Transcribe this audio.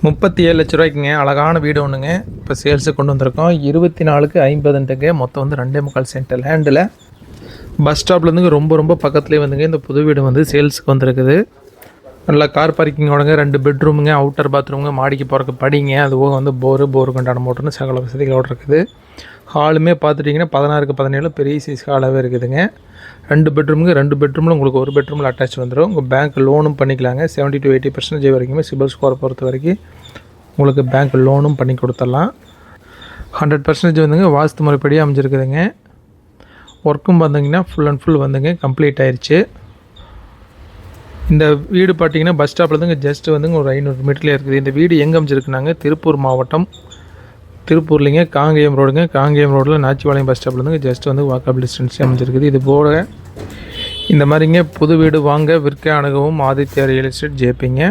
37 லட்ச ரூபாய்க்குங்க அழகான வீடு ஒன்றுங்க இப்போ சேல்ஸுக்கு கொண்டு வந்திருக்கோம். 24க்கு 50ன்ட்டுங்க. மொத்தம் வந்து 2.25 சென்ட் லேண்டில் பஸ் ஸ்டாப்லேருந்து ரொம்ப பக்கத்துலேயே வந்துங்க இந்த புது வீடு வந்து சேல்ஸுக்கு வந்திருக்குது. நல்லா கார் பார்க்கிங்கோடங்க, 2 பெட்ரூமுங்க, அவுட்டர் பாத்ரூமுங்க, மாடிக்கு போகிறக்கு படிங்க, அதுவும் வந்து போருக்கு உண்டான மோட்டர்னு சகல வசதிகளோடு இருக்குது. ஹாலுமே பார்த்துட்டிங்கன்னா 16க்கு 17 பெரிய சைஸ் ஹாலாகவே இருக்குதுங்க. 2 பெட்ரூமுங்க, 2 பெட்ரூமில் உங்களுக்கு ஒரு பெட்ரூமில் அட்டாச் வந்துடும். உங்கள் பேங்க் லோனும் பண்ணிக்கலாங்க. 70 to 80% வரைக்குமே சிபில் ஸ்கோரை பொறுத்த வரைக்கும் உங்களுக்கு பேங்க் லோனும் பண்ணி கொடுத்துடலாம். 100% வந்துங்க வாஸ்து முறைப்படி அமைஞ்சிருக்குதுங்க. ஒர்க்கும் வந்தீங்கன்னா ஃபுல் அண்ட் ஃபுல் வந்துங்க கம்ப்ளீட் ஆயிடுச்சு. இந்த வீடு பார்த்தீங்கன்னா பஸ் ஸ்டாப்லேருந்துங்க ஜஸ்ட் வந்துங்க ஒரு 500 மீட்டர்லேயே இருக்குது. இந்த வீடு எங்கே அமைஞ்சிருக்குனாங்க திருப்பூர் மாவட்டம், திருப்பூர்லிங்க காங்கேயம் ரோடுங்க. காங்கேயம் ரோடில் நாச்சிபாளையம் பஸ் ஸ்டாப்லேருந்து ஜஸ்ட் வந்து வாக்கபிள் டிஸ்டன்ஸே அமைஞ்சிருக்குது. இது போக இந்த மாதிரிங்க புது வீடு வாங்க விற்க அணுகவும் ஆதித்யா ரியல் எஸ்டேட் ஜேபிங்க.